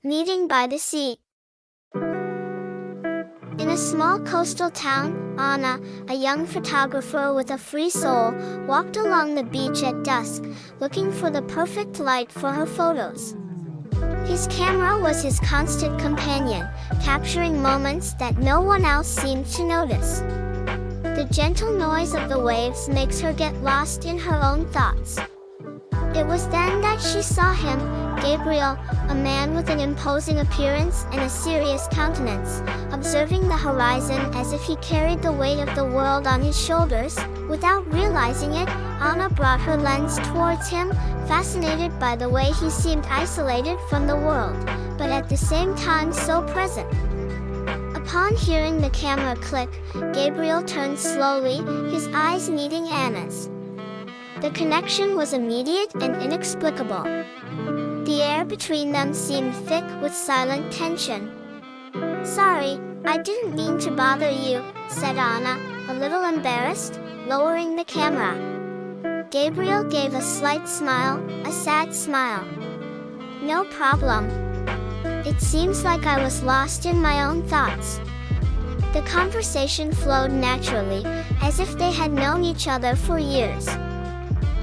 Meeting by the sea. In a small coastal town, Anna, a young photographer with a free soul, walked along the beach at dusk, looking for the perfect light for her photos. His camera was his constant companion, capturing moments that no one else seemed to notice. The gentle noise of the waves makes her get lost in her own thoughts. It was then that she saw him, Gabriel, a man with an imposing appearance and a serious countenance, observing the horizon as if he carried the weight of the world on his shoulders. Without realizing it, Anna brought her lens towards him, fascinated by the way he seemed isolated from the world, but at the same time so present. Upon hearing the camera click, Gabriel turned slowly, his eyes meeting Anna's. The connection was immediate and inexplicable. The air between them seemed thick with silent tension. "Sorry, I didn't mean to bother you," said Anna, a little embarrassed, lowering the camera. Gabriel gave a slight smile, a sad smile. "No problem. It seems like I was lost in my own thoughts." The conversation flowed naturally, as if they had known each other for years.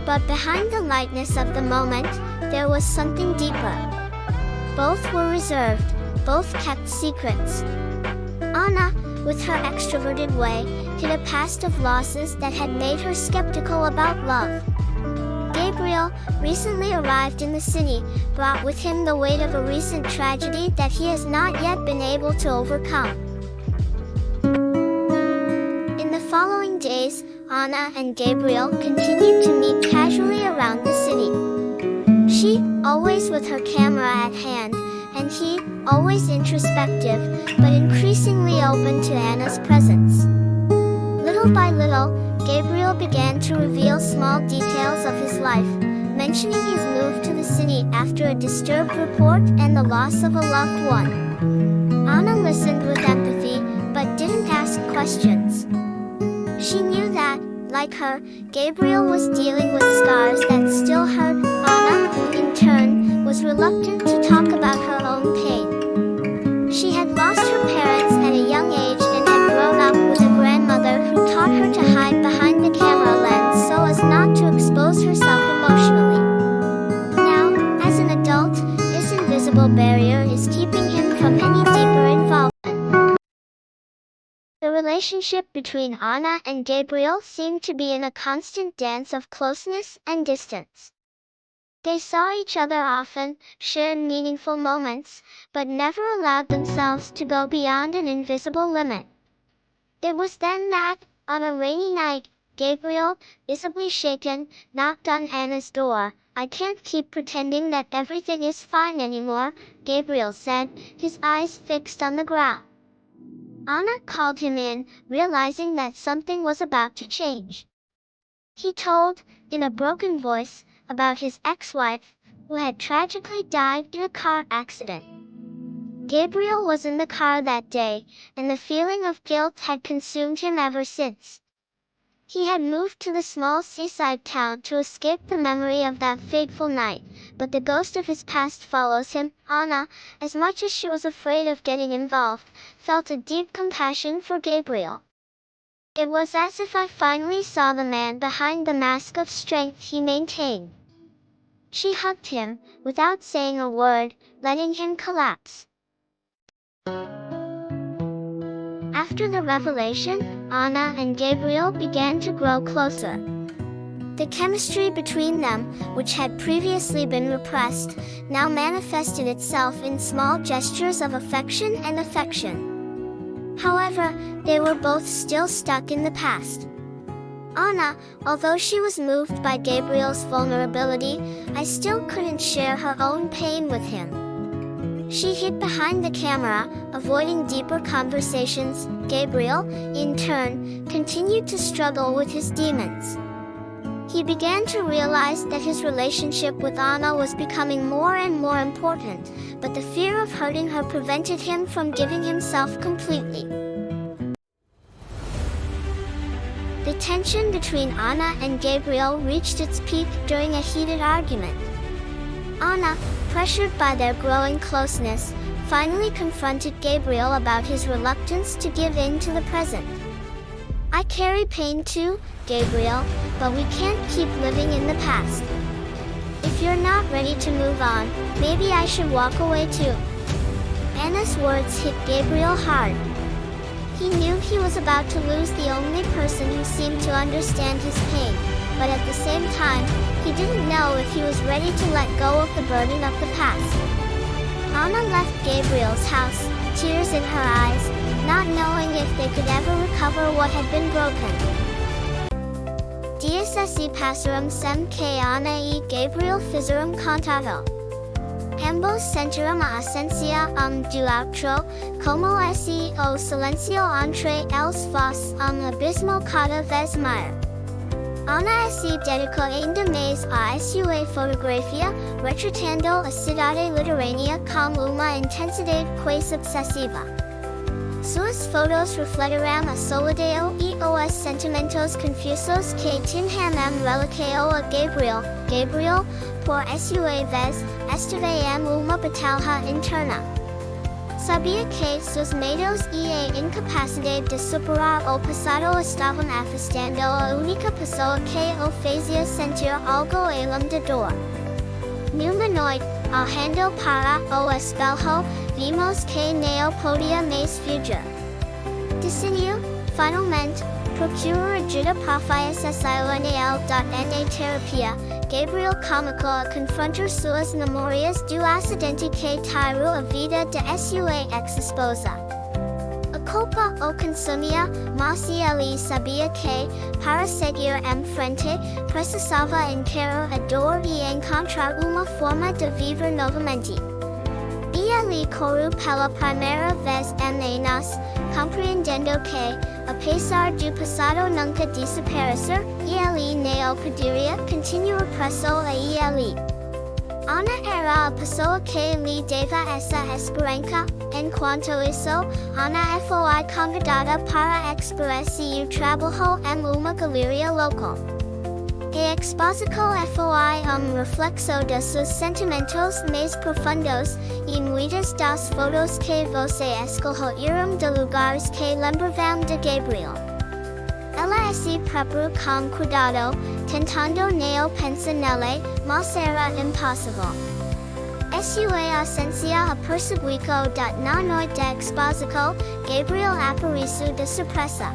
But behind the lightness of the moment, there was something deeper. Both were reserved, both kept secrets. Anna, with her extroverted way, hid a past of losses that had made her skeptical about love. Gabriel, recently arrived in the city, brought with him the weight of a recent tragedy that he has not yet been able to overcome. In the following days, Anna and Gabriel continued to meet casually around the city. She, always with her camera at hand, and he, always introspective, but increasingly open to Anna's presence. Little by little, Gabriel began to reveal small details of his life, mentioning his move to the city after a disturbed report and the loss of a loved one. Anna listened with empathy, but didn't ask questions. She knew that, like her, Gabriel was dealing with scars that still hurt. Anna, in turn, was reluctant to talk about her own pain. She had lost her parents at a young age and had grown up with a grandmother who taught her to hide behind the camera lens so as not to expose herself emotionally. Now, as an adult, this invisible barrier is keeping him from any deeper involvement. The relationship between Anna and Gabriel seemed to be in a constant dance of closeness and distance. They saw each other often, shared meaningful moments, but never allowed themselves to go beyond an invisible limit. It was then that, on a rainy night, Gabriel, visibly shaken, knocked on Anna's door. "I can't keep pretending that everything is fine anymore," Gabriel said, his eyes fixed on the ground. Anna called him in, realizing that something was about to change. He told, in a broken voice, about his ex-wife, who had tragically died in a car accident. Gabriel was in the car that day, and the feeling of guilt had consumed him ever since. He had moved to the small seaside town to escape the memory of that fateful night, but the ghost of his past follows him. Anna, as much as she was afraid of getting involved, felt a deep compassion for Gabriel. "It was as if I finally saw the man behind the mask of strength he maintained." She hugged him, without saying a word, letting him collapse. After the revelation, Anna and Gabriel began to grow closer. The chemistry between them, which had previously been repressed, now manifested itself in small gestures of affection and affection. However, they were both still stuck in the past. Anna, although she was moved by Gabriel's vulnerability, I still couldn't share her own pain with him. She hid behind the camera, avoiding deeper conversations. Gabriel, in turn, continued to struggle with his demons. He began to realize that his relationship with Anna was becoming more and more important, but the fear of hurting her prevented him from giving himself completely. The tension between Anna and Gabriel reached its peak during a heated argument. Anna, pressured by their growing closeness, finally confronted Gabriel about his reluctance to give in to the present. "I carry pain too, Gabriel, but we can't keep living in the past. If you're not ready to move on, maybe I should walk away too." Anna's words hit Gabriel hard. He knew he was about to lose the only person who seemed to understand his pain, but at the same time, he didn't know if he was ready to let go of the burden of the past. Anna left Gabriel's house, tears in her eyes, not knowing if they could ever recover what had been broken. Dias si pasarum sem que Ana y Gabriel fizeram contado. Ambos sentiram a ausencia do outro, como se o silencio entre eles fosse abismo cada vez maior. Ana se dedicou ainda mais a sua fotografia, retratando a cidade litorânea com uma intensidade quase obsessiva. Suas fotos refletiram a solidão e os sentimentos confusos que tinham relatado a Gabriel. Gabriel, por sua vez, estava em uma batalha interna. Sabia que seus medos e a incapacidade de superar o passado estavam afastando a única pessoa que o fazia sentir algo além da dor. Numa noite, olhando para o espelho, vimos que não podia mais fugir. Decidiu, finalmente, procurar ajuda profissional na terapia. Gabriel começou a confrontar suas memórias do acidente que tirou a vida de sua ex-esposa. A culpa o consumia, mas ele sabia que, para seguir em frente, precisava encarar a dor e encontrar uma forma de viver novamente. E ele correu pela primeira vez em anos, compreendendo que, apesar do passado nunca desaparecer, ele não poderia continuar preso a ele. Ana era a pessoa que lhe dava essa esperança. Enquanto isso, Ana foi convidada para expressar o trabalho em uma galeria local. A exposição foi reflexo de seus sentimentos mais profundos e muitas das fotos que você escolheram de lugares que lembravam de Gabriel. Ela se preparou com cuidado, tentando não pensar nele, mas era impossível. Sua ausência apercebeu na noite da exposição, Gabriel apareceu de surpresa.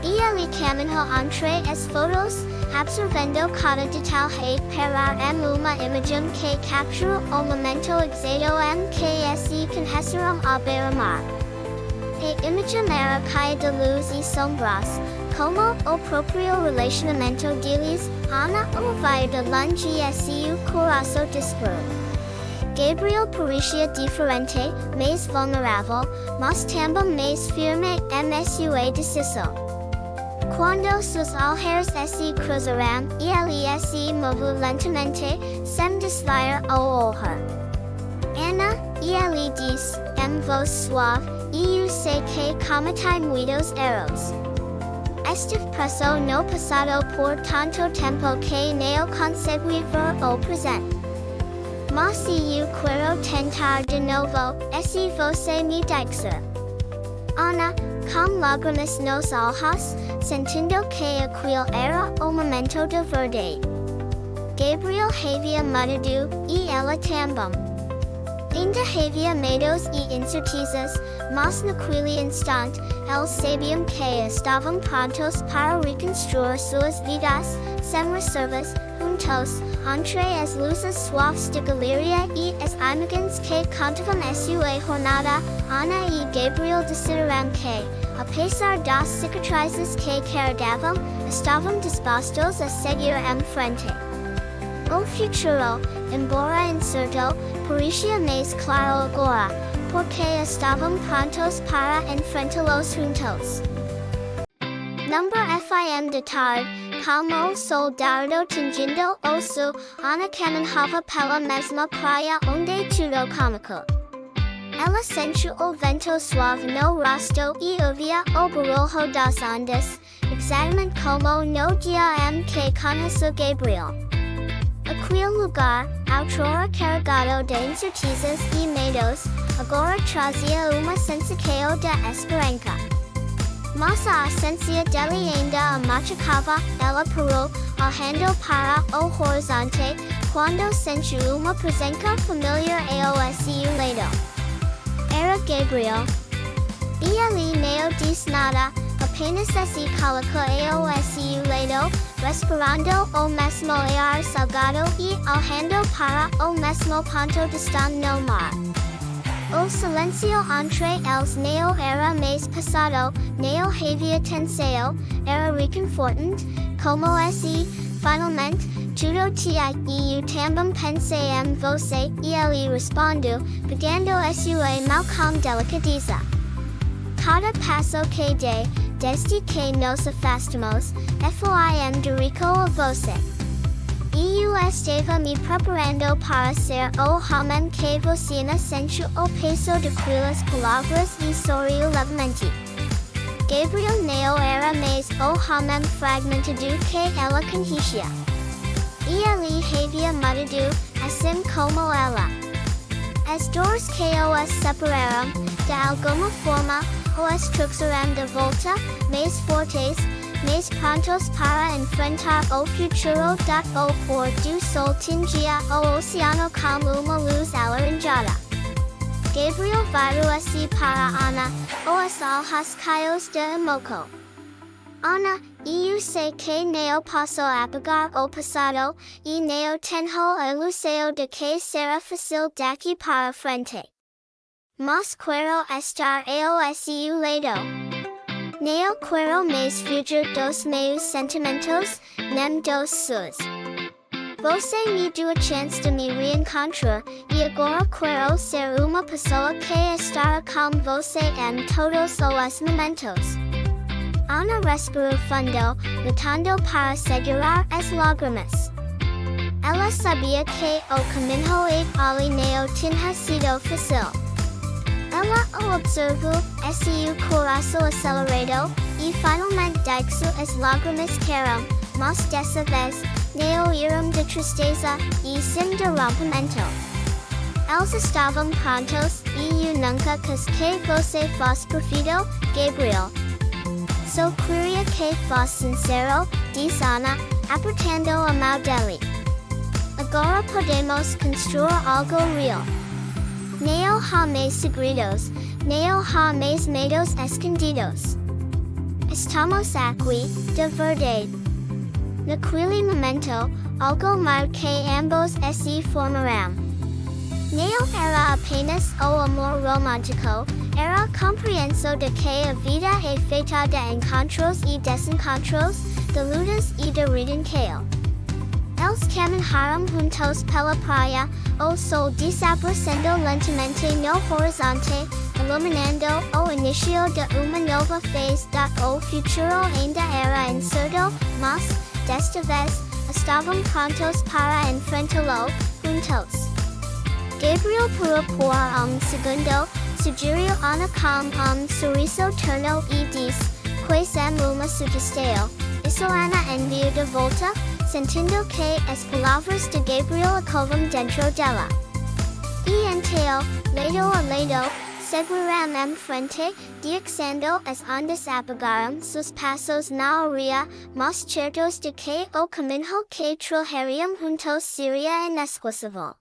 E ele caminhou entre as fotos, observando cada detalhe para uma imagem que capturou o momento exato em que se conheceram ao beira-mar. A imagem era cheia de luz e sombras, como o próprio relacionamento deles. Ana o via de longe e seu coração disparou. Gabriel parecia diferente, mais vulnerável, mas também mais firme em sua decisão. Quando seus olhos se cruzaram, ele se moveu lentamente, sem desviar o olhar. Ana, ele disse, em voz suave, e eu sei que cometei muitos erros. Estive preso no passado por tanto tempo que não consegui ver o presente. Mas se eu quero tentar de novo, se você me deixar. Ana, com lágrimas nos olhos, sentindo que aquilo era o momento de verdade. Gabriel havia mudado, e ela também. Ainda havia medos e incertezas, mas naquele instante, eles sabiam que estavam prontos para reconstruir suas vidas, sem reservas, juntos, entre as luzes suaves da galeria e as imagens que contavam a sua jornada. Ana e Gabriel decidiram que, apesar das cicatrizes que carregavam, estavam dispostos a seguir em frente. O futuro, embora incerto, parecia mais claro agora, porque estavam prontos para enfrentá-los juntos. Number FM de tarde, como o sol dardo tingindo o sul, Ana caminhava pela mesma praia onde tudo começou. Ela sentiu o vento suave no rosto e ouvia o barulho das ondas, exatamente como no dia em que conheceu Gabriel. Aquele lugar, Autrora carregado de incertezas y medos, agora trazia uma sensação de esperança. Mas a essência dela ainda machacava, ela parou, olhando para o horizonte, quando sentiu uma presença familiar ao seu lado. Era Gabriel. E ali não disse nada, apenas se colocou ao seu lado, respirando o mesmo ar salgado e olhando para o mesmo ponto distante no mar. O silêncio entre eles não era mais pesado, não havia tensão, era reconfortante, como se, finalmente, tudo tinha e eu também pensei em você, e ele respondeu, pegando sua mão com delicadeza. Cada passo que dei, desde que nos afastamos, foi Dorico a você. E eu estava me preparando para ser o homem que você sentiu o peso daquelas palavras e sorriu levemente. Gabriel não era mais o homem fragmentado que ela conhecia. E ele havia mudado, assim como ela. As dores que os separaram, de alguma forma, os trouxeram de volta, mais fortes, mais prontos para enfrentar o futuro. O pôr do sol tingia o oceano com uma luz alaranjada. Gabriel virou-se para Ana, os olhos cheios de emoção. Ana, eu sei que não posso apagar o passado, e não tenho a ilusão de que será fácil daqui para frente. Mas quero estar ao seu lado. Não quero mais fugir dos meus sentimentos, nem dos seus. Você me deu a chance de me reencontrar, e agora quero ser uma pessoa que estará com você em todos os momentos. Ana respirou fundo, lutando para segurar as lágrimas. Ela sabia que o caminho ali não tinha sido fácil. Ela o observou, seu coração acelerado, e finalmente deixou as lágrimas cair, mas dessa vez, não eram de tristeza, e sim de rompimento. Eles estavam prontos, e eu nunca quis que você fosse perfeito, Gabriel. Só queria que fosse sincero, disse Ana, apertando a mão dele. Agora podemos construir algo real. Não há mais segredos, não há mais medos escondidos. Estamos aqui, de verdade. Naquele momento, algo maior que ambos se formaram. Não era apenas o amor romântico, era a compreensão de que a vida é feita de encontros e desencontros, de lutas e de redenção. Eles caminharam juntos pela praia, o sol desaparecendo lentamente no horizonte, iluminando o início de uma nova fase. O futuro ainda era incerto, mas, desta vez, estavam prontos para enfrentá-lo, juntos. Gabriel parou por segundo, sugeriu Ana com sorriso terno e disse, pois é uma sugestão. Isso Ana enviou de volta, sentindo que as palavras de Gabriel ecoavam dentro dela. E então, lado a lado, seguiram em frente, deixando as ondas apagaram seus passos na areia, mas certos de que o caminho que trilhariam juntos seria inesquecível.